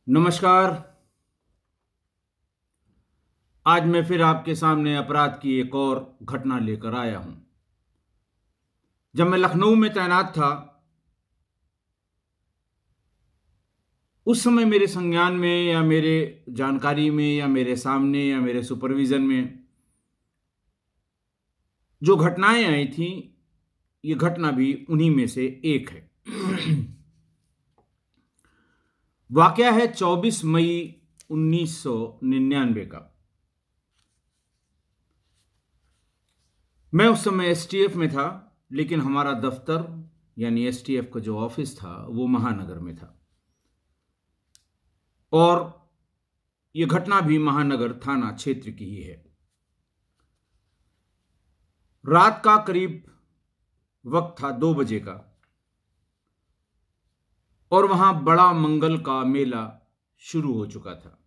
नमस्कार। आज मैं फिर आपके सामने अपराध की एक और घटना लेकर आया हूं। जब मैं लखनऊ में तैनात था, उस समय मेरे संज्ञान में या मेरे जानकारी में या मेरे सामने या मेरे सुपरविजन में जो घटनाएं आई थीं, ये घटना भी उन्हीं में से एक है। वाकया है 24 मई 1999 का। मैं उस समय एसटीएफ में था, लेकिन हमारा दफ्तर यानी एसटीएफ का जो ऑफिस था वो महानगर में था, और यह घटना भी महानगर थाना क्षेत्र की ही है। रात का करीब वक्त था 2 बजे का, और वहां बड़ा मंगल का मेला शुरू हो चुका था।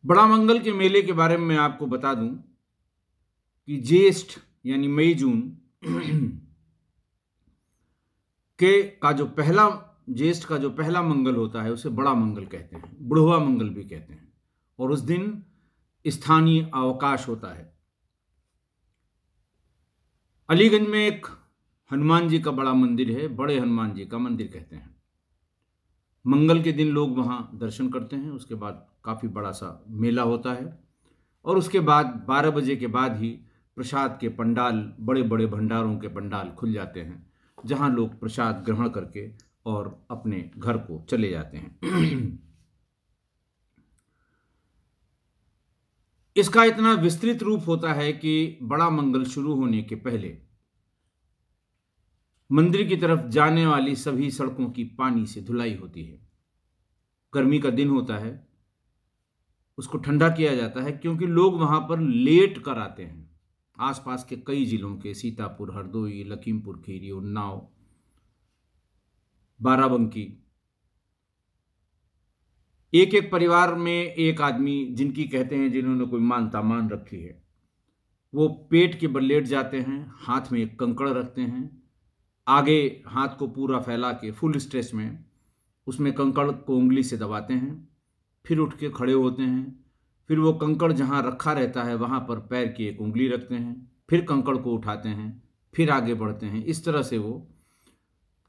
बड़ा मंगल के मेले के बारे में मैं आपको बता दूं कि ज्येष्ठ यानी मई जून ज्येष्ठ का जो पहला मंगल होता है उसे बड़ा मंगल कहते हैं, बुढ़वा मंगल भी कहते हैं, और उस दिन स्थानीय अवकाश होता है। अलीगंज में एक हनुमान जी का बड़ा मंदिर है, बड़े हनुमान जी का मंदिर कहते हैं। मंगल के दिन लोग वहां दर्शन करते हैं, उसके बाद काफी बड़ा सा मेला होता है, और उसके बाद 12 बजे के बाद ही प्रसाद के पंडाल, बड़े बड़े भंडारों के पंडाल खुल जाते हैं, जहां लोग प्रसाद ग्रहण करके और अपने घर को चले जाते हैं। इसका इतना विस्तृत रूप होता है कि बड़ा मंगल शुरू होने के पहले मंदिर की तरफ जाने वाली सभी सड़कों की पानी से धुलाई होती है। गर्मी का दिन होता है, उसको ठंडा किया जाता है, क्योंकि लोग वहां पर लेट कर आते हैं। आसपास के कई जिलों के, सीतापुर, हरदोई, लखीमपुर खीरी, उन्नाव, बाराबंकी, एक एक परिवार में एक आदमी, जिनकी कहते हैं जिन्होंने कोई मानता मान रखी है, वो पेट के बल लेट जाते हैं, हाथ में एक कंकड़ रखते हैं, आगे हाथ को पूरा फैला के फुल स्ट्रेच में उसमें कंकड़ को उंगली से दबाते हैं, फिर उठ के खड़े होते हैं, फिर वो कंकड़ जहाँ रखा रहता है वहाँ पर पैर की एक उंगली रखते हैं, फिर कंकड़ को उठाते हैं, फिर आगे बढ़ते हैं। इस तरह से वो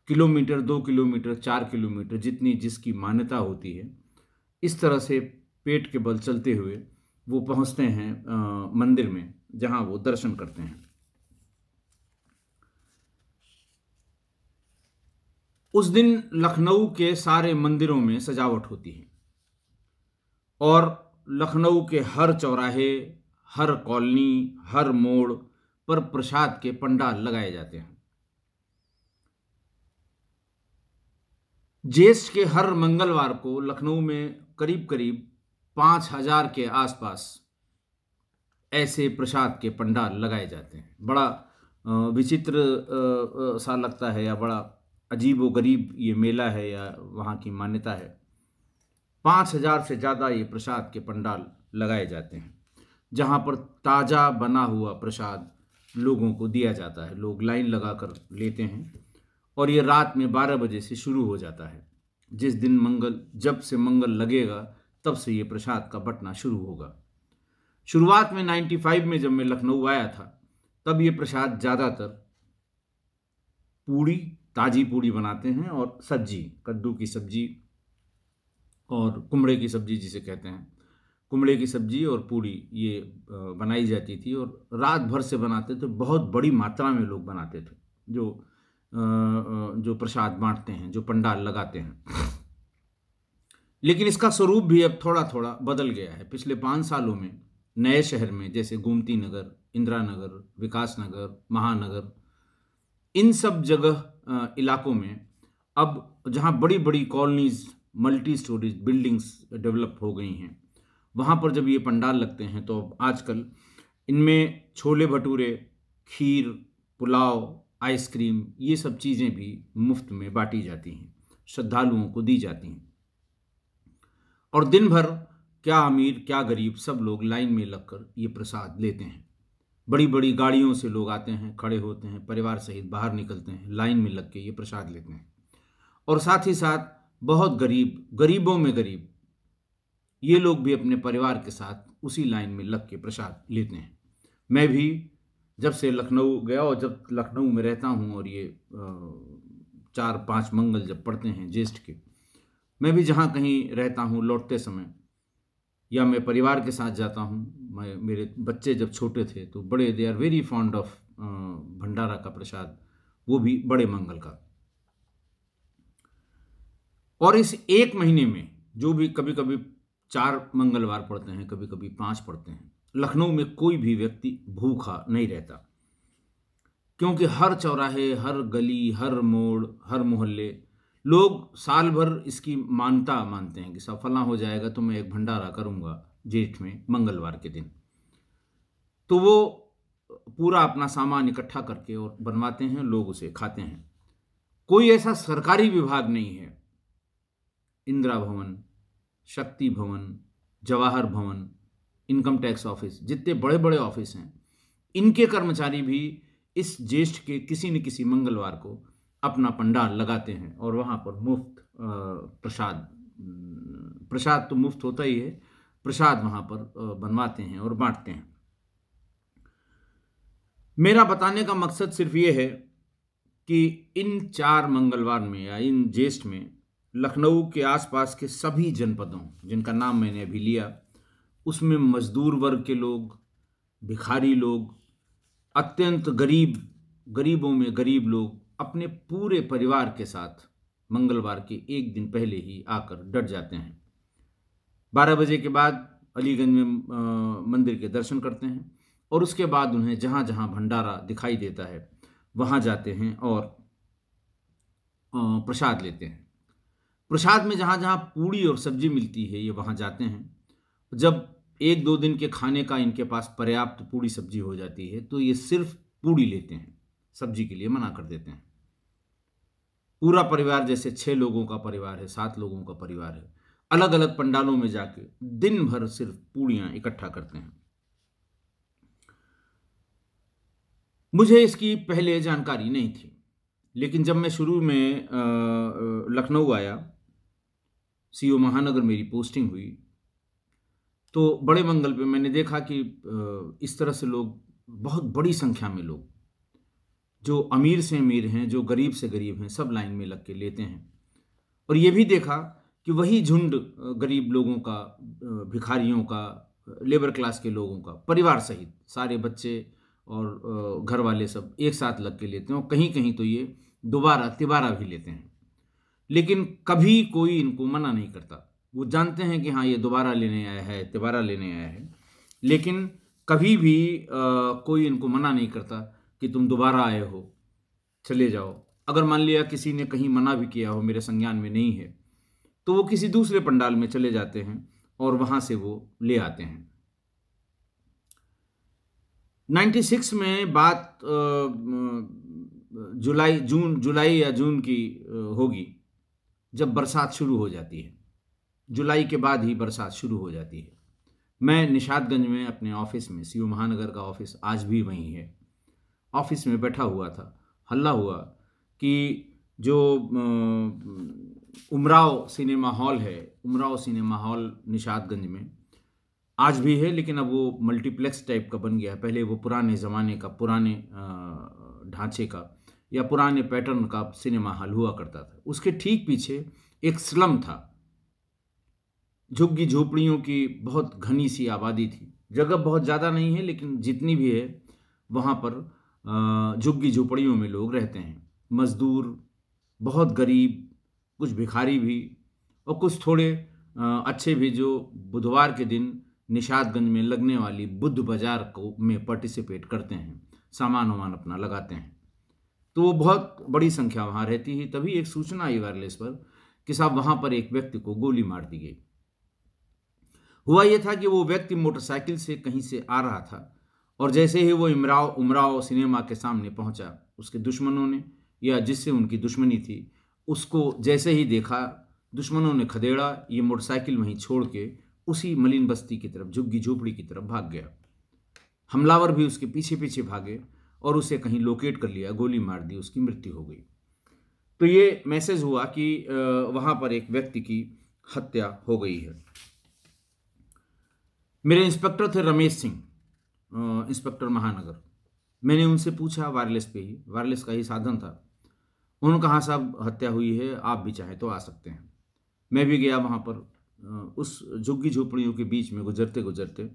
किलोमीटर, 2 किलोमीटर, 4 किलोमीटर, जितनी जिसकी मान्यता होती है, इस तरह से पेट के बल चलते हुए वो पहुँचते हैं मंदिर में, जहाँ वो दर्शन करते हैं। उस दिन लखनऊ के सारे मंदिरों में सजावट होती है, और लखनऊ के हर चौराहे, हर कॉलोनी, हर मोड़ पर प्रसाद के पंडाल लगाए जाते हैं। ज्येष्ठ के हर मंगलवार को लखनऊ में करीब करीब 5000 के आसपास ऐसे प्रसाद के पंडाल लगाए जाते हैं। बड़ा विचित्र सा लगता है, या बड़ा अजीब व गरीब ये मेला है, या वहाँ की मान्यता है। 5000 से ज़्यादा ये प्रसाद के पंडाल लगाए जाते हैं, जहाँ पर ताज़ा बना हुआ प्रसाद लोगों को दिया जाता है। लोग लाइन लगाकर लेते हैं, और ये रात में 12 बजे से शुरू हो जाता है। जिस दिन जब से मंगल लगेगा, तब से ये प्रसाद का बंटना शुरू होगा। शुरुआत में 95 में जब मैं लखनऊ आया था, तब ये प्रसाद ज़्यादातर पूड़ी, ताज़ी पूड़ी बनाते हैं, और सब्जी, कद्दू की सब्जी और कुमड़े की सब्जी जिसे कहते हैं, कुमड़े की सब्जी और पूड़ी ये बनाई जाती थी, और रात भर से बनाते थे। बहुत बड़ी मात्रा में लोग बनाते थे, जो प्रसाद बांटते हैं, जो पंडाल लगाते हैं। लेकिन इसका स्वरूप भी अब थोड़ा थोड़ा बदल गया है। पिछले 5 सालों में नए शहर में, जैसे गोमती नगर, इंदिरा नगर, विकास नगर, महानगर, इन सब जगह इलाकों में अब जहाँ बड़ी बड़ी colonies, multi storeys buildings develop हो गई हैं, वहाँ पर जब ये पंडाल लगते हैं, तो आजकल इनमें छोले भटूरे, खीर, पुलाव, आइसक्रीम, ये सब चीज़ें भी मुफ्त में बांटी जाती हैं, श्रद्धालुओं को दी जाती हैं। और दिन भर क्या अमीर क्या गरीब, सब लोग लाइन में लगकर ये प्रसाद लेते हैं। बड़ी बड़ी गाड़ियों से लोग आते हैं, खड़े होते हैं, परिवार सहित बाहर निकलते हैं, लाइन में लग के ये प्रसाद लेते हैं। और साथ ही साथ बहुत गरीब, गरीबों में गरीब, ये लोग भी अपने परिवार के साथ उसी लाइन में लग के प्रसाद लेते हैं। मैं भी जब से लखनऊ गया और जब लखनऊ में रहता हूँ और ये 4-5 मंगल जब पड़ते हैं ज्येष्ठ के, मैं भी जहाँ कहीं रहता हूँ लौटते समय या मैं परिवार के साथ जाता हूँ, मैं मेरे बच्चे जब छोटे थे तो बड़े they are very fond of भंडारा का प्रसाद, वो भी बड़े मंगल का। और इस एक महीने में जो भी कभी कभी 4 मंगलवार पड़ते हैं, कभी कभी 5 पड़ते हैं, लखनऊ में कोई भी व्यक्ति भूखा नहीं रहता, क्योंकि हर चौराहे, हर गली, हर मोड़, हर मोहल्ले लोग साल भर इसकी मानता मानते हैं कि सफला हो जाएगा तो मैं एक भंडारा करूंगा जेठ में मंगलवार के दिन। तो वो पूरा अपना सामान इकट्ठा करके और बनवाते हैं, लोग उसे खाते हैं। कोई ऐसा सरकारी विभाग नहीं है, इंदिरा भवन, शक्ति भवन, जवाहर भवन, इनकम टैक्स ऑफिस, जितने बड़े बड़े ऑफिस हैं, इनके कर्मचारी भी इस ज्येष्ठ के किसी न किसी मंगलवार को अपना पंडाल लगाते हैं और वहाँ पर मुफ्त प्रसाद तो मुफ्त होता ही है, प्रसाद वहाँ पर बनवाते हैं और बांटते हैं। मेरा बताने का मकसद सिर्फ ये है कि इन 4 मंगलवार में या इन ज्येष्ठ में लखनऊ के आसपास के सभी जनपदों जिनका नाम मैंने अभी लिया, उसमें मजदूर वर्ग के लोग, भिखारी लोग, अत्यंत गरीबों में गरीब लोग अपने पूरे परिवार के साथ मंगलवार के एक दिन पहले ही आकर डट जाते हैं। 12 बजे के बाद अलीगंज में मंदिर के दर्शन करते हैं और उसके बाद उन्हें जहाँ जहाँ भंडारा दिखाई देता है वहाँ जाते हैं और प्रसाद लेते हैं। प्रसाद में जहाँ जहाँ पूड़ी और सब्जी मिलती है ये वहाँ जाते हैं। जब 1-2 दिन के खाने का इनके पास पर्याप्त पूड़ी सब्जी हो जाती है तो ये सिर्फ पूड़ी लेते हैं, सब्जी के लिए मना कर देते हैं। पूरा परिवार, जैसे 6 लोगों का परिवार है, 7 लोगों का परिवार है, अलग अलग पंडालों में जाके दिन भर सिर्फ पूड़ियाँ इकट्ठा करते हैं। मुझे इसकी पहले जानकारी नहीं थी, लेकिन जब मैं शुरू में लखनऊ आया, सीओ महानगर मेरी पोस्टिंग हुई, तो बड़े मंगल पे मैंने देखा कि इस तरह से लोग, बहुत बड़ी संख्या में लोग, जो अमीर से अमीर हैं, जो गरीब से गरीब हैं, सब लाइन में लग के लेते हैं। और ये भी देखा कि वही झुंड गरीब लोगों का, भिखारियों का, लेबर क्लास के लोगों का, परिवार सहित सारे बच्चे और घर वाले सब एक साथ लग के लेते हैं और कहीं कहीं तो ये दोबारा तिबारा भी लेते हैं। लेकिन कभी कोई इनको मना नहीं करता। वो जानते हैं कि हाँ ये दोबारा लेने आया है, तिबारा लेने आया है, लेकिन कभी भी कोई इनको मना नहीं करता कि तुम दोबारा आए हो, चले जाओ। अगर मान लिया किसी ने कहीं मना भी किया हो, मेरे संज्ञान में नहीं है, तो वो किसी दूसरे पंडाल में चले जाते हैं और वहाँ से वो ले आते हैं। 96 में बात जुलाई या जून की होगी, जब बरसात शुरू हो जाती है। जुलाई के बाद ही बरसात शुरू हो जाती है। मैं निशातगंज में अपने ऑफिस में, सीओ महानगर का ऑफिस आज भी वहीं है, ऑफिस में बैठा हुआ था। हल्ला हुआ कि जो उमराव सिनेमा हॉल है, उमराव सिनेमा हॉल निशातगंज में आज भी है, लेकिन अब वो मल्टीप्लेक्स टाइप का बन गया है। पहले वो पुराने ज़माने का, पुराने ढांचे का या पुराने पैटर्न का सिनेमा हॉल हुआ करता था। उसके ठीक पीछे एक स्लम था, झुग्गी झोपड़ियों की बहुत घनी सी आबादी थी। जगह बहुत ज़्यादा नहीं है, लेकिन जितनी भी है वहाँ पर झुग्गी झोपड़ियों में लोग रहते हैं। मज़दूर, बहुत गरीब, कुछ भिखारी भी और कुछ थोड़े अच्छे भी, जो बुधवार के दिन निशातगंज में लगने वाली बुद्ध बाजार को में पार्टिसिपेट करते हैं, सामान वामान अपना लगाते हैं। तो वो बहुत बड़ी संख्या वहाँ रहती है। तभी एक सूचना आई वायरलेस पर कि साहब वहाँ पर एक व्यक्ति को गोली मार दी गई। हुआ ये था कि वो व्यक्ति मोटरसाइकिल से कहीं से आ रहा था और जैसे ही वो उमराव सिनेमा के सामने पहुंचा, उसके दुश्मनों ने, या जिससे उनकी दुश्मनी थी, उसको जैसे ही देखा, दुश्मनों ने खदेड़ा, ये मोटरसाइकिल वहीं छोड़ के उसी मलिन बस्ती की तरफ, झुग्गी झोपड़ी की तरफ भाग गया। हमलावर भी उसके पीछे पीछे भागे और उसे कहीं लोकेट कर लिया, गोली मार दी, उसकी मृत्यु हो गई। तो ये मैसेज हुआ कि वहाँ पर एक व्यक्ति की हत्या हो गई है। मेरे इंस्पेक्टर थे रमेश सिंह, इंस्पेक्टर महानगर। मैंने उनसे पूछा, वायरलेस पे ही, वायरलेस का ही साधन था। उन्होंने कहा साहब हत्या हुई है, आप भी चाहें तो आ सकते हैं। मैं भी गया वहाँ पर। उस झुग्गी झोपड़ियों के बीच में गुजरते गुजरते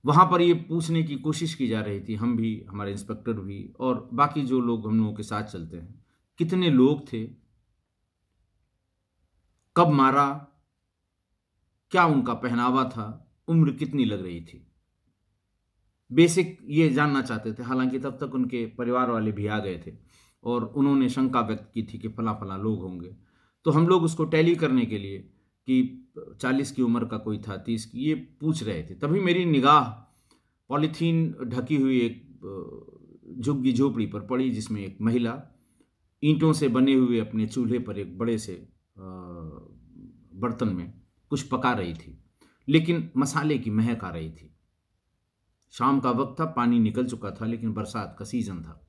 वहाँ पर ये पूछने की कोशिश की जा रही थी, हम भी, हमारे इंस्पेक्टर भी और बाकी जो लोग हम लोगों के साथ चलते हैं, कितने लोग थे, कब मारा, क्या उनका पहनावा था, उम्र कितनी लग रही थी, बेसिक ये जानना चाहते थे। हालांकि तब तक उनके परिवार वाले भी आ गए थे और उन्होंने शंका व्यक्त की थी कि फला फला लोग होंगे। तो हम लोग उसको टैली करने के लिए कि 40 की उम्र का कोई था, 30 की, ये पूछ रहे थे। तभी मेरी निगाह पॉलीथीन ढकी हुई एक झुग्गी झोपड़ी पर पड़ी, जिसमें एक महिला ईंटों से बने हुए अपने चूल्हे पर एक बड़े से बर्तन में कुछ पका रही थी, लेकिन मसाले की महक आ रही थी। शाम का वक्त था, पानी निकल चुका था, लेकिन बरसात का सीजन था।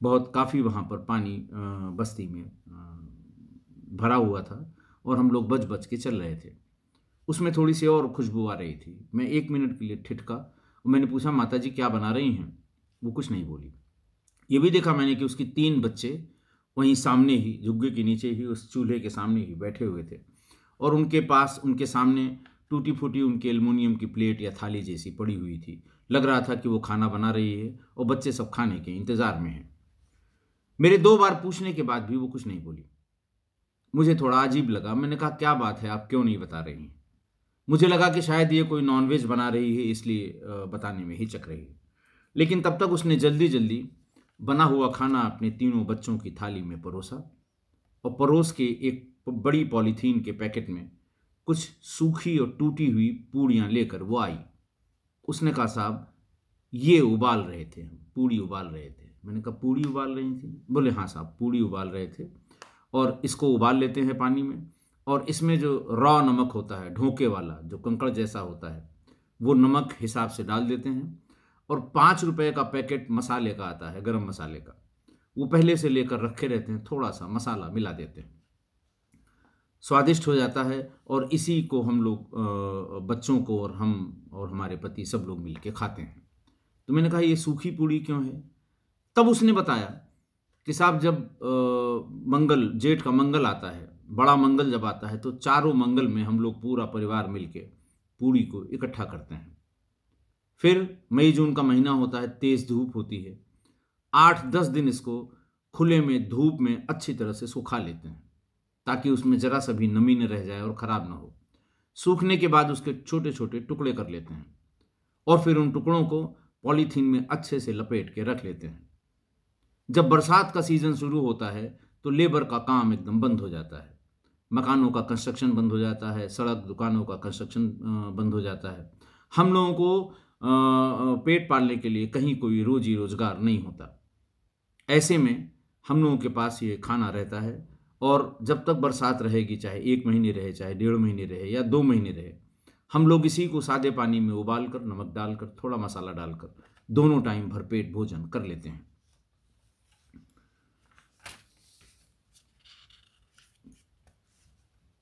बहुत काफ़ी वहाँ पर पानी बस्ती में भरा हुआ था और हम लोग बच बच के चल रहे थे। उसमें थोड़ी सी और खुशबू आ रही थी। मैं 1 मिनट के लिए ठिठका और मैंने पूछा, माता जी क्या बना रही हैं? वो कुछ नहीं बोली। ये भी देखा मैंने कि उसके 3 बच्चे वहीं सामने ही, झुग्गे के नीचे ही, उस चूल्हे के सामने ही बैठे हुए थे और उनके पास, उनके सामने टूटी फूटी उनकी एल्युमिनियम की प्लेट या थाली जैसी पड़ी हुई थी। लग रहा था कि वो खाना बना रही है और बच्चे सब खाने के इंतज़ार में हैं। मेरे 2 बार पूछने के बाद भी वो कुछ नहीं बोली। मुझे थोड़ा अजीब लगा। मैंने कहा, क्या बात है, आप क्यों नहीं बता रही हैं? मुझे लगा कि शायद ये कोई नॉनवेज बना रही है, इसलिए बताने में हिचक रही है। लेकिन तब तक उसने जल्दी जल्दी बना हुआ खाना अपने 3 बच्चों की थाली में परोसा और परोस के एक बड़ी पॉलीथीन के पैकेट में कुछ सूखी और टूटी हुई पूड़ियाँ लेकर वो आई। उसने कहा, साहब ये उबाल रहे थे, हम पूड़ी उबाल रहे थे। मैंने कहा, पूड़ी उबाल रही थी? बोले, हाँ साहब, पूड़ी उबाल रहे थे और इसको उबाल लेते हैं पानी में, और इसमें जो रॉ नमक होता है, ढोके वाला जो कंकड़ जैसा होता है, वो नमक हिसाब से डाल देते हैं और 5 रुपए का पैकेट मसाले का आता है, गरम मसाले का, वो पहले से लेकर रखे रहते हैं, थोड़ा सा मसाला मिला देते हैं, स्वादिष्ट हो जाता है और इसी को हम लोग बच्चों को और हम और हमारे पति सब लोग मिल के खाते हैं। तो मैंने कहा, ये सूखी पूड़ी क्यों है? तब उसने बताया कि साहब जब मंगल, जेठ का मंगल आता है, बड़ा मंगल जब आता है, तो चारों मंगल में हम लोग पूरा परिवार मिलके पूड़ी को इकट्ठा करते हैं। फिर मई जून का महीना होता है, तेज धूप होती है, 8-10 दिन इसको खुले में धूप में अच्छी तरह से सुखा लेते हैं ताकि उसमें जरा सा भी नमी न रह जाए और ख़राब ना हो। सूखने के बाद उसके छोटे छोटे टुकड़े कर लेते हैं और फिर उन टुकड़ों को पॉलीथीन में अच्छे से लपेट के रख लेते हैं। जब बरसात का सीज़न शुरू होता है तो लेबर का काम एकदम बंद हो जाता है, मकानों का कंस्ट्रक्शन बंद हो जाता है, सड़क दुकानों का कंस्ट्रक्शन बंद हो जाता है। हम लोगों को पेट पालने के लिए कहीं कोई रोजी रोजगार नहीं होता। ऐसे में हम लोगों के पास ये खाना रहता है और जब तक बरसात रहेगी, चाहे 1 महीने रहे, चाहे 1.5 महीने रहे या 2 महीने रहे, हम लोग इसी को सादे पानी में उबाल कर, नमक डालकर, थोड़ा मसाला डालकर दोनों टाइम भरपेट भोजन कर लेते हैं।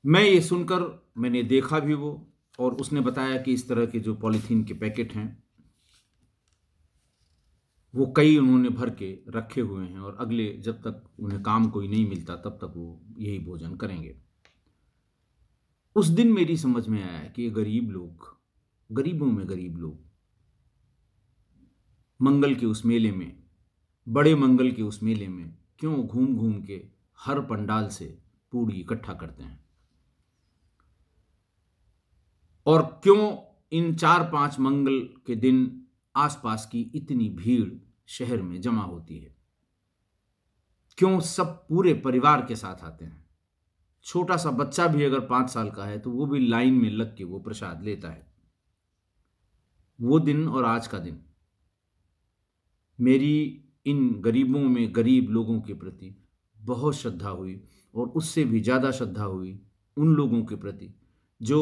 मैं ये सुनकर, मैंने देखा भी वो, और उसने बताया कि इस तरह के जो पॉलीथीन के पैकेट हैं वो कई उन्होंने भर के रखे हुए हैं और अगले, जब तक उन्हें काम कोई नहीं मिलता तब तक वो यही भोजन करेंगे। उस दिन मेरी समझ में आया कि ये गरीब लोग, गरीबों में गरीब लोग, मंगल के उस मेले में, बड़े मंगल के उस मेले में क्यों घूम घूम के हर पंडाल से पूड़ी इकट्ठा करते हैं और क्यों इन 4-5 मंगल के दिन आसपास की इतनी भीड़ शहर में जमा होती है, क्यों सब पूरे परिवार के साथ आते हैं। छोटा सा बच्चा भी अगर 5 साल का है तो वो भी लाइन में लग के वो प्रसाद लेता है। वो दिन और आज का दिन मेरी इन गरीबों में गरीब लोगों के प्रति बहुत श्रद्धा हुई और उससे भी ज़्यादा श्रद्धा हुई उन लोगों के प्रति जो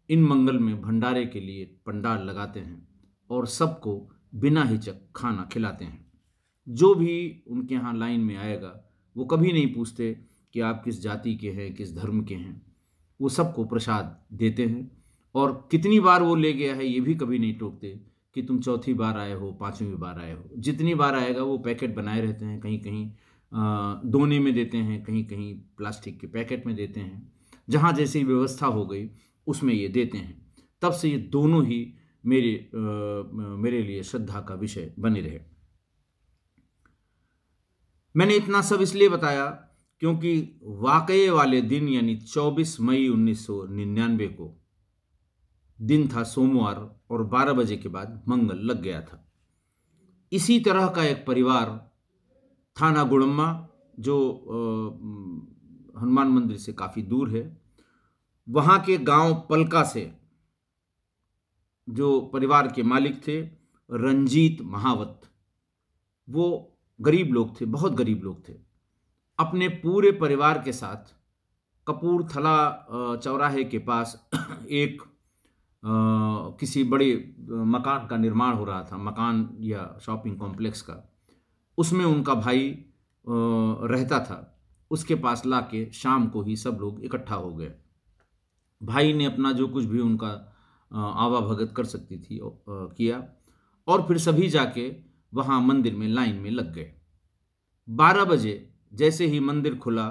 इन मंगल में भंडारे के लिए पंडाल लगाते हैं और सबको बिना हिचक खाना खिलाते हैं। जो भी उनके यहाँ लाइन में आएगा वो कभी नहीं पूछते कि आप किस जाति के हैं, किस धर्म के हैं। वो सबको प्रसाद देते हैं और कितनी बार वो ले गया है ये भी कभी नहीं टोकते कि तुम चौथी बार आए हो, पांचवी बार आए हो। जितनी बार आएगा वो पैकेट बनाए रहते हैं, कहीं कहीं दोने में देते हैं, कहीं कहीं प्लास्टिक के पैकेट में देते हैं। जहाँ जैसी व्यवस्था हो गई उसमें ये देते हैं। तब से ये दोनों ही मेरे लिए श्रद्धा का विषय बने रहे। मैंने इतना सब इसलिए बताया क्योंकि वाकये वाले दिन यानी 24 मई 1999 को दिन था सोमवार और 12 बजे के बाद मंगल लग गया था। इसी तरह का एक परिवार थाना गुड़म्मा, जो हनुमान मंदिर से काफ़ी दूर है, वहाँ के गांव पलका से जो परिवार के मालिक थे रंजीत महावत, वो गरीब लोग थे, बहुत गरीब लोग थे। अपने पूरे परिवार के साथ कपूरथला चौराहे के पास एक किसी बड़े मकान का निर्माण हो रहा था, मकान या शॉपिंग कॉम्प्लेक्स का, उसमें उनका भाई रहता था। उसके पास लाके शाम को ही सब लोग इकट्ठा हो गए। भाई ने अपना जो कुछ भी उनका आवा भगत कर सकती थी किया और फिर सभी जाके वहाँ मंदिर में लाइन में लग गए। 12 बजे जैसे ही मंदिर खुला,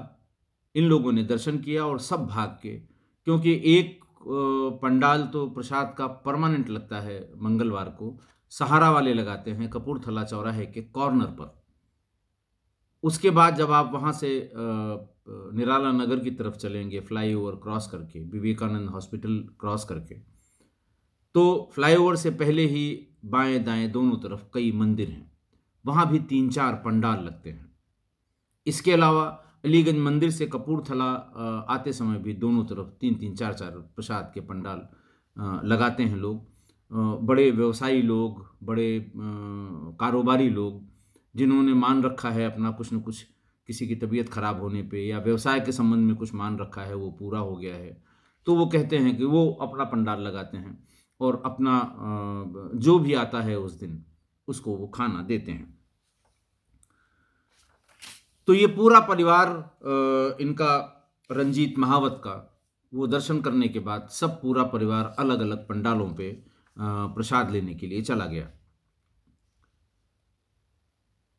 इन लोगों ने दर्शन किया और सब भाग के, क्योंकि एक पंडाल तो प्रसाद का परमानेंट लगता है, मंगलवार को सहारा वाले लगाते हैं कपूरथला चौराहे के कॉर्नर पर। उसके बाद जब आप वहाँ से निराला नगर की तरफ चलेंगे फ्लाईओवर क्रॉस करके, विवेकानंद हॉस्पिटल क्रॉस करके, तो फ्लाईओवर से पहले ही बाएं दाएं दोनों तरफ कई मंदिर हैं, वहाँ भी 3-4 पंडाल लगते हैं। इसके अलावा अलीगंज मंदिर से कपूरथला आते समय भी दोनों तरफ 3-3, 4-4 प्रसाद के पंडाल लगाते हैं लोग। बड़े व्यवसायी लोग, बड़े कारोबारी लोग, जिन्होंने मान रखा है अपना कुछ न कुछ, किसी की तबीयत खराब होने पे या व्यवसाय के संबंध में कुछ मान रखा है, वो पूरा हो गया है, तो वो कहते हैं कि वो अपना पंडाल लगाते हैं और अपना जो भी आता है उस दिन उसको वो खाना देते हैं। तो ये पूरा परिवार इनका रंजीत महावत का, वो दर्शन करने के बाद सब पूरा परिवार अलग अलग पंडालों पे प्रसाद लेने के लिए चला गया।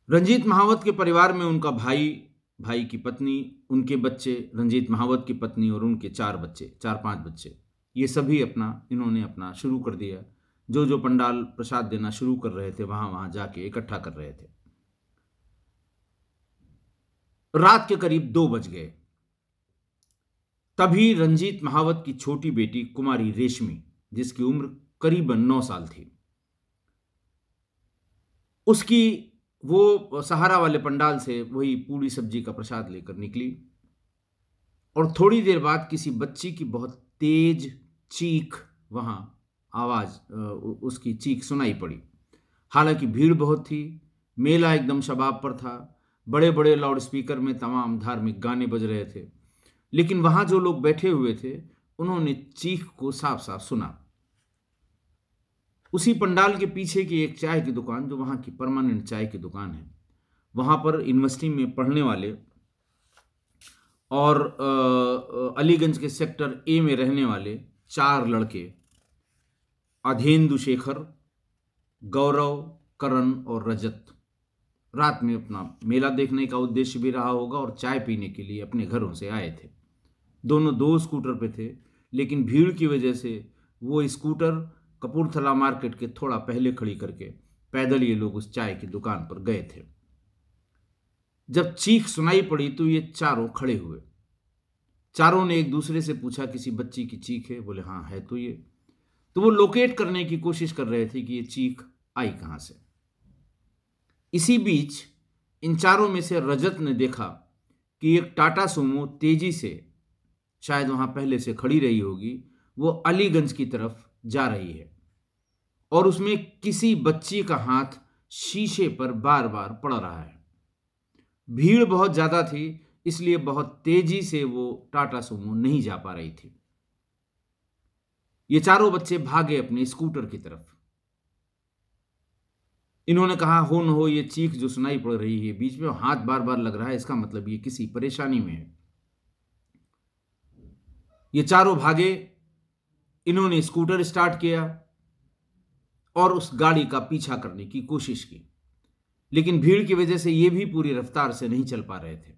रंजीत महावत के परिवार में उनका भाई की पत्नी, उनके बच्चे, रंजीत महावत की पत्नी और उनके 4-5 बच्चे, ये सभी इन्होंने अपना शुरू कर दिया। जो पंडाल प्रसाद देना शुरू कर रहे थे वहां जाके इकट्ठा कर रहे थे। रात के करीब 2 बज गए। तभी रंजीत महावत की छोटी बेटी कुमारी रेशमी, जिसकी उम्र करीबन 9 साल थी, उसकी वो सहारा वाले पंडाल से वही पूड़ी सब्जी का प्रसाद लेकर निकली और थोड़ी देर बाद किसी बच्ची की बहुत तेज चीख, वहां आवाज, उसकी चीख सुनाई पड़ी। हालांकि भीड़ बहुत थी, मेला एकदम शबाब पर था, बड़े बड़े लाउड स्पीकर में तमाम धार्मिक गाने बज रहे थे, लेकिन वहां जो लोग बैठे हुए थे उन्होंने चीख को साफ साफ सुना। उसी पंडाल के पीछे की एक चाय की दुकान, जो वहाँ की परमानेंट चाय की दुकान है, वहाँ पर यूनिवर्सिटी में पढ़ने वाले और अलीगंज के सेक्टर ए में रहने वाले 4 लड़के, अधेंदु शेखर, गौरव, करण और रजत, रात में अपना मेला देखने का उद्देश्य भी रहा होगा और चाय पीने के लिए अपने घरों से आए थे। दोनों 2 स्कूटर पे थे, लेकिन भीड़ की वजह से वो स्कूटर कपूरथला मार्केट के थोड़ा पहले खड़ी करके पैदल ये लोग उस चाय की दुकान पर गए थे। जब चीख सुनाई पड़ी तो ये चारों खड़े हुए। चारों ने एक दूसरे से पूछा, किसी बच्ची की चीख है? बोले हाँ है। तो वो लोकेट करने की कोशिश कर रहे थे कि ये चीख आई कहां से। इसी बीच इन चारों में से रजत ने देखा कि एक टाटा सुमो तेजी से, शायद वहां पहले से खड़ी रही होगी, वो अलीगंज की तरफ जा रही है और उसमें किसी बच्ची का हाथ शीशे पर बार बार पड़ रहा है। भीड़ बहुत ज्यादा थी, इसलिए बहुत तेजी से वो टाटा सुमो नहीं जा पा रही थी। ये चारों बच्चे भागे अपने स्कूटर की तरफ। इन्होंने कहा, हो न हो ये चीख जो सुनाई पड़ रही है, बीच में हाथ बार बार लग रहा है, इसका मतलब ये किसी परेशानी में है। ये चारों भागे। इन्होंने स्कूटर स्टार्ट किया और उस गाड़ी का पीछा करने की कोशिश की, लेकिन भीड़ की वजह से ये भी पूरी रफ्तार से नहीं चल पा रहे थे।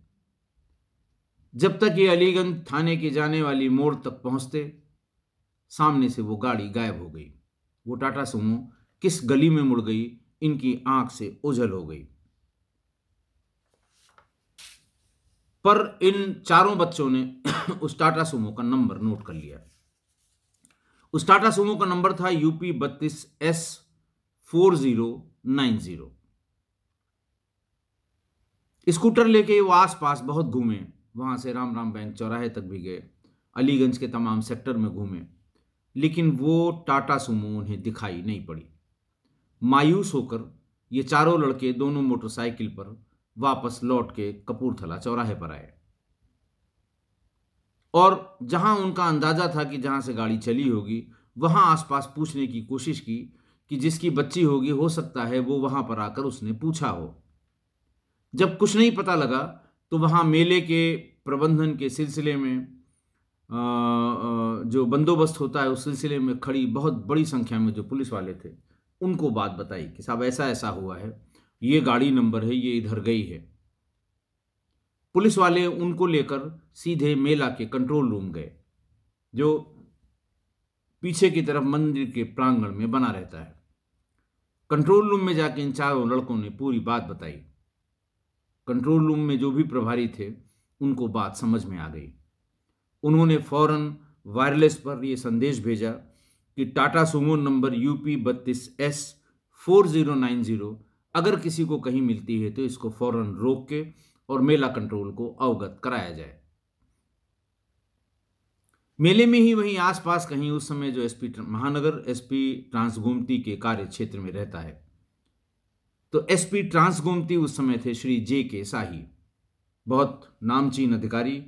जब तक ये अलीगंज थाने के जाने वाली मोड़ तक पहुंचते, सामने से वो गाड़ी गायब हो गई। वो टाटा सुमो किस गली में मुड़ गई, इनकी आंख से ओझल हो गई। पर इन चारों बच्चों ने उस टाटा सुमो का नंबर नोट कर लिया। उस टाटा सुमो का नंबर था UP 32S4090। स्कूटर लेके वो आसपास बहुत घूमे, वहां से राम राम बैंक चौराहे तक भी गए, अलीगंज के तमाम सेक्टर में घूमे, लेकिन वो टाटा सुमो उन्हें दिखाई नहीं पड़ी। मायूस होकर ये चारों लड़के दोनों मोटरसाइकिल पर वापस लौट के कपूरथला चौराहे पर आए और जहां उनका अंदाजा था कि जहां से गाड़ी चली होगी, वहां आसपास पूछने की कोशिश की कि जिसकी बच्ची होगी, हो सकता है वो वहां पर आकर उसने पूछा हो। जब कुछ नहीं पता लगा तो वहां मेले के प्रबंधन के सिलसिले में जो बंदोबस्त होता है, उस सिलसिले में खड़ी बहुत बड़ी संख्या में जो पुलिस वाले थे, उनको बात बताई कि साहब ऐसा ऐसा हुआ है, ये गाड़ी नंबर है, ये इधर गई है। पुलिस वाले उनको लेकर सीधे मेला के कंट्रोल रूम गए, जो पीछे की तरफ मंदिर के प्रांगण में बना रहता है। कंट्रोल रूम में जाके इन चारों लड़कों ने पूरी बात बताई। कंट्रोल रूम में जो भी प्रभारी थे, उनको बात समझ में आ गई। उन्होंने फौरन वायरलेस पर यह संदेश भेजा कि Tata Sumo number UP 32S4090 अगर किसी को कहीं मिलती है तो इसको फौरन रोक के और मेला कंट्रोल को अवगत कराया जाए। मेले में ही वहीं आसपास कहीं उस समय जो महानगर SP ट्रांसगोमती के कार्य क्षेत्र में रहता है, तो SP ट्रांसगोमती उस समय थे श्री JK शाही, बहुत नामचीन अधिकारी,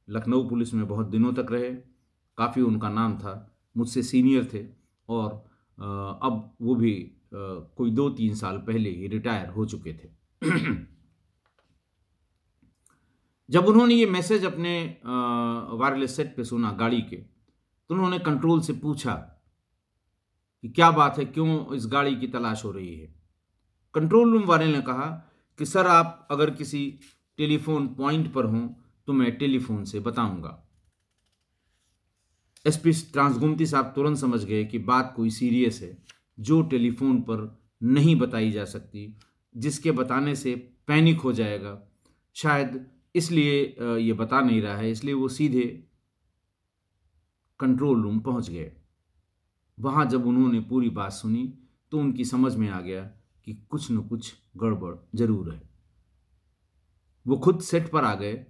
लखनऊ पुलिस में बहुत दिनों तक रहे, काफ़ी उनका नाम था, मुझसे सीनियर थे और अब वो भी कोई 2-3 साल पहले ही रिटायर हो चुके थे। जब उन्होंने ये मैसेज अपने वायरलेस सेट पे सुना गाड़ी के, तो उन्होंने कंट्रोल से पूछा कि क्या बात है, क्यों इस गाड़ी की तलाश हो रही है। कंट्रोल रूम वाले ने कहा कि सर, आप अगर किसी टेलीफोन पॉइंट पर हों तो मैं टेलीफोन से बताऊंगा। SP ट्रांसगोमती साहब तुरंत समझ गए कि बात कोई सीरियस है, जो टेलीफोन पर नहीं बताई जा सकती, जिसके बताने से पैनिक हो जाएगा, शायद इसलिए ये बता नहीं रहा है। इसलिए वो सीधे कंट्रोल रूम पहुंच गए। वहां जब उन्होंने पूरी बात सुनी तो उनकी समझ में आ गया कि कुछ न कुछ गड़बड़ जरूर है। वो खुद सेट पर आ गए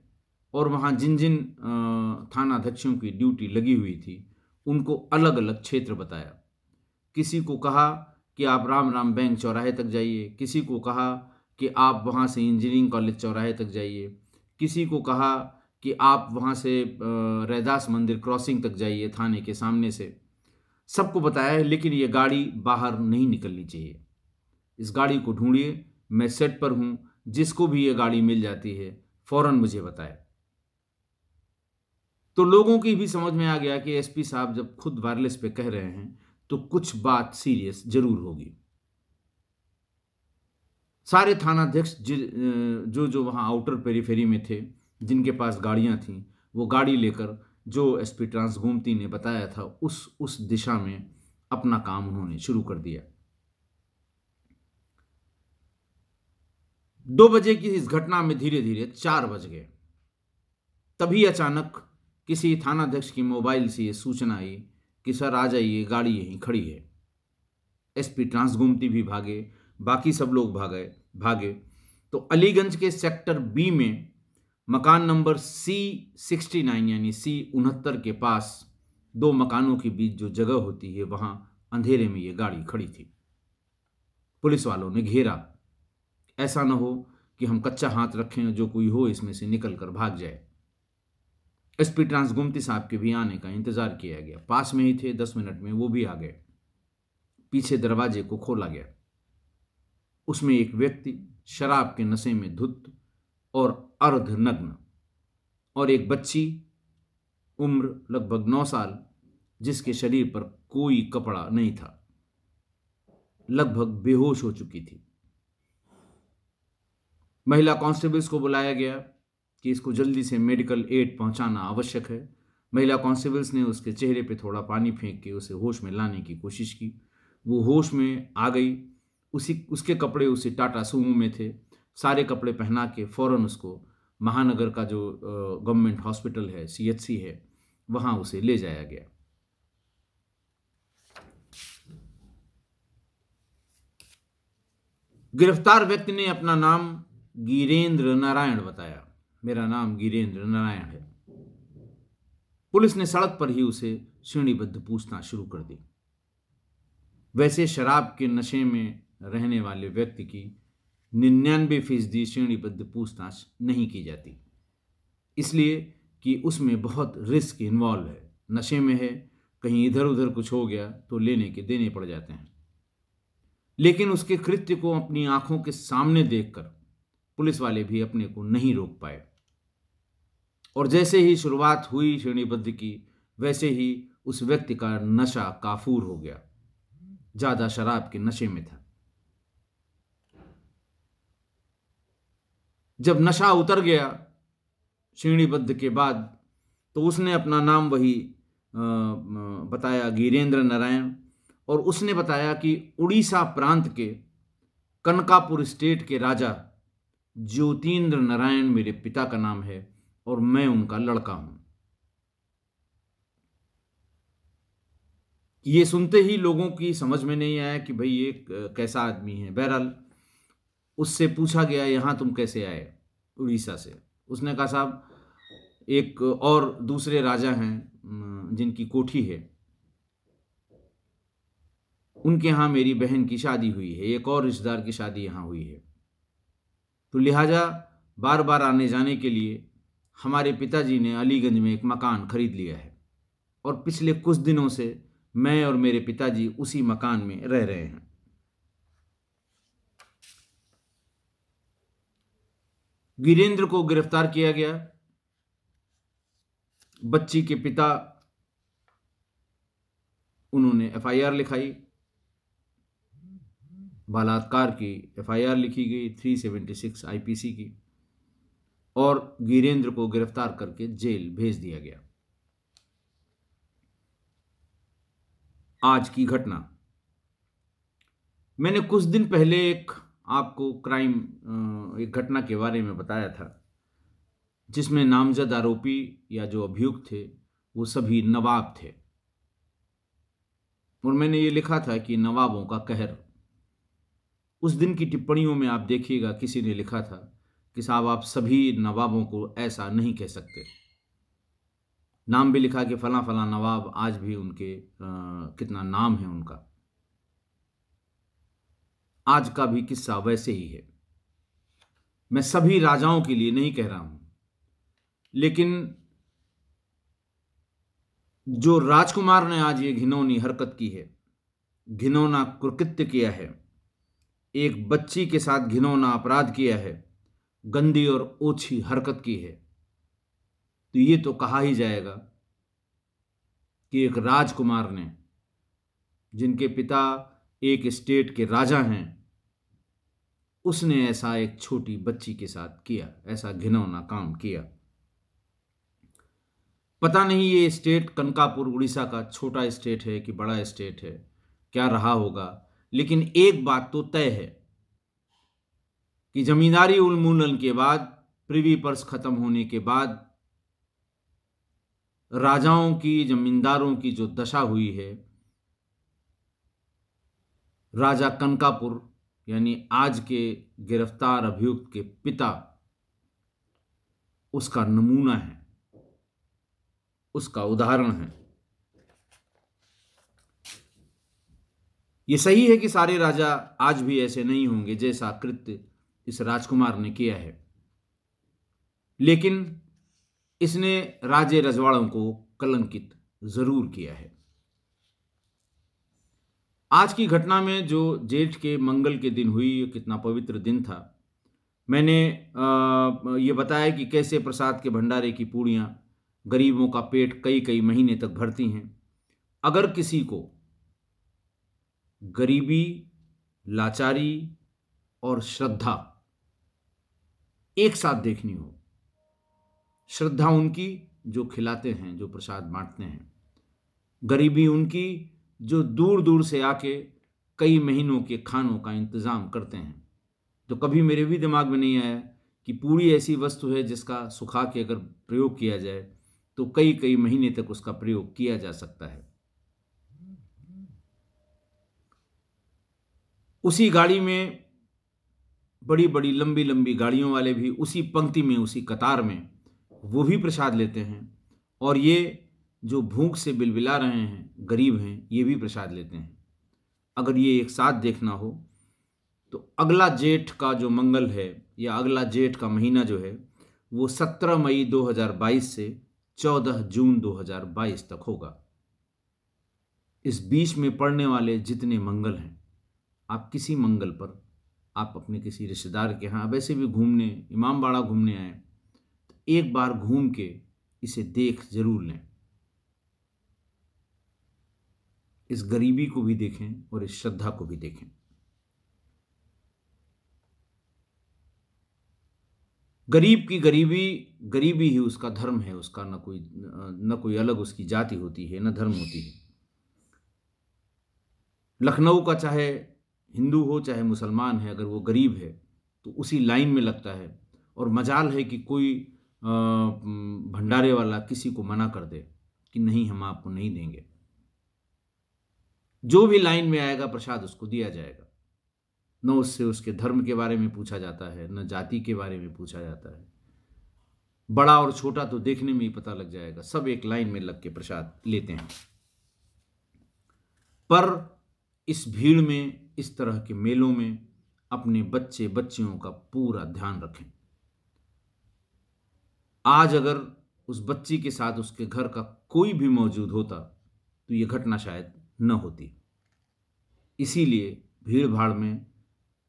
और वहाँ जिन जिन थानाध्यक्षों की ड्यूटी लगी हुई थी, उनको अलग अलग क्षेत्र बताया। किसी को कहा कि आप राम राम बैंक चौराहे तक जाइए, किसी को कहा कि आप वहाँ से इंजीनियरिंग कॉलेज चौराहे तक जाइए, किसी को कहा कि आप वहाँ से रैदास मंदिर क्रॉसिंग तक जाइए थाने के सामने से। सबको बताया है, लेकिन ये गाड़ी बाहर नहीं निकलनी चाहिए। इस गाड़ी को ढूंढिए, मैं सेट पर हूँ, जिसको भी ये गाड़ी मिल जाती है फौरन मुझे बताए। तो लोगों की भी समझ में आ गया कि SP साहब जब खुद वायरलेस पे कह रहे हैं तो कुछ बात सीरियस जरूर होगी। सारे थानाध्यक्ष जो जो वहाँ आउटर पेरीफेरी में थे, जिनके पास गाड़ियाँ थीं, वो गाड़ी लेकर जो SP ट्रांसगोमती ने बताया था उस दिशा में अपना काम उन्होंने शुरू कर दिया। 2 बजे की इस घटना में धीरे धीरे 4 बज गए। तभी अचानक किसी थानाध्यक्ष की मोबाइल से ये सूचना आई कि सर आ जाइए, गाड़ी यहीं खड़ी है। SP ट्रांसगोमती भी भागे, बाकी सब लोग भागे तो अलीगंज के सेक्टर B में मकान नंबर C69 यानी C69 के पास 2 मकानों के बीच जो जगह होती है, वहां अंधेरे में ये गाड़ी खड़ी थी। पुलिस वालों ने घेरा, ऐसा न हो कि हम कच्चा हाथ रखें, जो कोई हो इसमें से निकल कर भाग जाए। SP ट्रांसगोमती साहब के भी आने का इंतजार किया गया। पास में ही थे, 10 मिनट में वो भी आ गए। पीछे दरवाजे को खोला गया। उसमें एक व्यक्ति शराब के नशे में धुत और अर्धनग्न, और एक बच्ची उम्र लगभग 9 साल, जिसके शरीर पर कोई कपड़ा नहीं था, लगभग बेहोश हो चुकी थी। महिला कांस्टेबल्स को बुलाया गया कि इसको जल्दी से मेडिकल एड पहुंचाना आवश्यक है। महिला कांस्टेबल्स ने उसके चेहरे पे थोड़ा पानी फेंक के उसे होश में लाने की कोशिश की। वो होश में आ गई। उसके कपड़े उसी टाटा सूमो में थे। सारे कपड़े पहना के फौरन उसको महानगर का जो गवर्नमेंट हॉस्पिटल है, CHC है, वहां उसे ले जाया गया। गिरफ्तार व्यक्ति ने अपना नाम गिरेंद्र नारायण बताया। मेरा नाम गिरेंद्र नारायण है। पुलिस ने सड़क पर ही उसे श्रेणीबद्ध पूछताछ शुरू कर दी। वैसे शराब के नशे में रहने वाले व्यक्ति की 99% श्रेणीबद्ध पूछताछ नहीं की जाती, इसलिए कि उसमें बहुत रिस्क इन्वॉल्व है। नशे में है, कहीं इधर उधर कुछ हो गया तो लेने के देने पड़ जाते हैं। लेकिन उसके कृत्य को अपनी आंखों के सामने देखकर पुलिस वाले भी अपने को नहीं रोक पाए, और जैसे ही शुरुआत हुई श्रेणीबद्ध की, वैसे ही उस व्यक्ति का नशा काफूर हो गया। ज्यादा शराब के नशे में था। जब नशा उतर गया श्रेणीबद्ध के बाद, तो उसने अपना नाम वही बताया, गिरेंद्र नारायण, और उसने बताया कि उड़ीसा प्रांत के कनकापुर स्टेट के राजा ज्योतिन्द्र नारायण मेरे पिता का नाम है और मैं उनका लड़का हूं। ये सुनते ही लोगों की समझ में नहीं आया कि भाई ये कैसा आदमी है। बहरहाल उससे पूछा गया, यहां तुम कैसे आए? उड़ीसा से। उसने कहा, साहब एक और दूसरे राजा हैं जिनकी कोठी है, उनके यहाँ मेरी बहन की शादी हुई है, एक और रिश्तेदार की शादी यहाँ हुई है, तो लिहाजा बार बार आने जाने के लिए हमारे पिताजी ने अलीगंज में एक मकान खरीद लिया है, और पिछले कुछ दिनों से मैं और मेरे पिताजी उसी मकान में रह रहे हैं। गिरेंद्र को गिरफ्तार किया गया। बच्ची के पिता, उन्होंने FIR लिखाई, बलात्कार की FIR लिखी गई 376 IPC की, और गिरेंद्र को गिरफ्तार करके जेल भेज दिया गया। आज की घटना, मैंने कुछ दिन पहले आपको एक घटना के बारे में बताया था, जिसमें नामजद आरोपी या जो अभियुक्त थे वो सभी नवाब थे, और मैंने ये लिखा था कि नवाबों का कहर। उस दिन की टिप्पणियों में आप देखिएगा, किसी ने लिखा था कि साहब आप सभी नवाबों को ऐसा नहीं कह सकते। नाम भी लिखा कि फला फला नवाब, आज भी उनके कितना नाम है उनका। आज का भी किस्सा वैसे ही है। मैं सभी राजाओं के लिए नहीं कह रहा हूं, लेकिन जो राजकुमार ने आज ये घिनौनी हरकत की है, घिनौना कुकृत्य किया है, एक बच्ची के साथ घिनौना अपराध किया है, गंदी और ओछी हरकत की है, तो ये तो कहा ही जाएगा कि एक राजकुमार ने, जिनके पिता एक स्टेट के राजा हैं, उसने ऐसा एक छोटी बच्ची के साथ किया, ऐसा घिनौना काम किया। पता नहीं ये स्टेट कनकापुर उड़ीसा का छोटा स्टेट है कि बड़ा स्टेट है, क्या रहा होगा, लेकिन एक बात तो तय है कि जमींदारी उन्मूलन के बाद, प्रिवी पर्स खत्म होने के बाद, राजाओं की, जमींदारों की जो दशा हुई है, राजा कनकापुर यानी आज के गिरफ्तार अभियुक्त के पिता उसका नमूना है, उसका उदाहरण है। यह सही है कि सारे राजा आज भी ऐसे नहीं होंगे जैसा कृत्य इस राजकुमार ने किया है, लेकिन इसने राजे रजवाड़ों को कलंकित जरूर किया है। आज की घटना में जो जेठ के मंगल के दिन हुई, ये कितना पवित्र दिन था। मैंने ये बताया कि कैसे प्रसाद के भंडारे की पूड़ियाँ गरीबों का पेट कई कई महीने तक भरती हैं। अगर किसी को गरीबी, लाचारी और श्रद्धा एक साथ देखनी हो, श्रद्धा उनकी जो खिलाते हैं, जो प्रसाद बांटते हैं, गरीबी उनकी जो दूर दूर से आके कई महीनों के खानों का इंतज़ाम करते हैं, तो कभी मेरे भी दिमाग में नहीं आया कि पूरी ऐसी वस्तु है जिसका सुखा के अगर प्रयोग किया जाए तो कई कई महीने तक उसका प्रयोग किया जा सकता है। उसी गाड़ी में बड़ी बड़ी लंबी लंबी गाड़ियों वाले भी उसी पंक्ति में, उसी कतार में वो भी प्रसाद लेते हैं, और ये जो भूख से बिलबिला रहे हैं, गरीब हैं, ये भी प्रसाद लेते हैं। अगर ये एक साथ देखना हो तो अगला जेठ का जो मंगल है या अगला जेठ का महीना जो है वो 17 मई 2022 से 14 जून 2022 तक होगा। इस बीच में पड़ने वाले जितने मंगल हैं, आप किसी मंगल पर आप अपने किसी रिश्तेदार के यहाँ वैसे भी घूमने, इमामबाड़ा घूमने आए, तो एक बार घूम के इसे देख जरूर लें। इस गरीबी को भी देखें और इस श्रद्धा को भी देखें। गरीब की गरीबी, गरीबी ही उसका धर्म है, उसका न कोई अलग उसकी जाति होती है, न धर्म होती है। लखनऊ का चाहे हिंदू हो चाहे मुसलमान है, अगर वो गरीब है तो उसी लाइन में लगता है, और मजाल है कि कोई भंडारे वाला किसी को मना कर दे कि नहीं, हम आपको नहीं देंगे। जो भी लाइन में आएगा प्रसाद उसको दिया जाएगा। न उससे उसके धर्म के बारे में पूछा जाता है, न जाति के बारे में पूछा जाता है। बड़ा और छोटा तो देखने में ही पता लग जाएगा, सब एक लाइन में लग के प्रसाद लेते हैं। पर इस भीड़ में, इस तरह के मेलों में अपने बच्चे बच्चियों का पूरा ध्यान रखें। आज अगर उस बच्ची के साथ उसके घर का कोई भी मौजूद होता तो ये घटना शायद न होती। इसीलिए भीड़ भाड़ में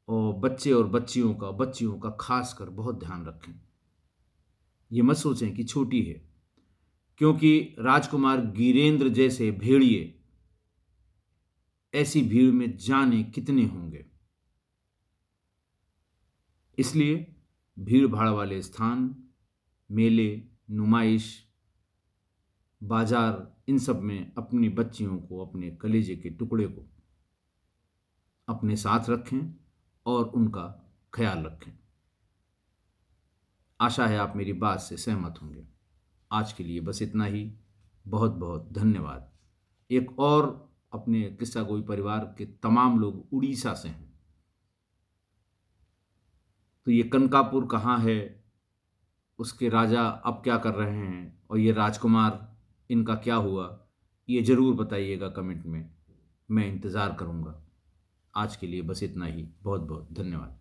और बच्चे और बच्चियों का खासकर बहुत ध्यान रखें। ये मत सोचें कि छोटी है, क्योंकि राजकुमार गिरेंद्र जैसे भेड़िए ऐसी भीड़ में जाने कितने होंगे। इसलिए भीड़ भाड़ वाले स्थान, मेले, नुमाइश, बाजार, इन सब में अपनी बच्चियों को, अपने कलेजे के टुकड़े को अपने साथ रखें और उनका ख्याल रखें। आशा है आप मेरी बात से सहमत होंगे। आज के लिए बस इतना ही। बहुत बहुत धन्यवाद। एक और अपने किस्सा गोई परिवार के तमाम लोग उड़ीसा से हैं, तो ये कनकापुर कहाँ है, उसके राजा अब क्या कर रहे हैं, और ये राजकुमार इनका क्या हुआ, ये ज़रूर बताइएगा कमेंट में। मैं इंतज़ार करूँगा। आज के लिए बस इतना ही। बहुत बहुत धन्यवाद।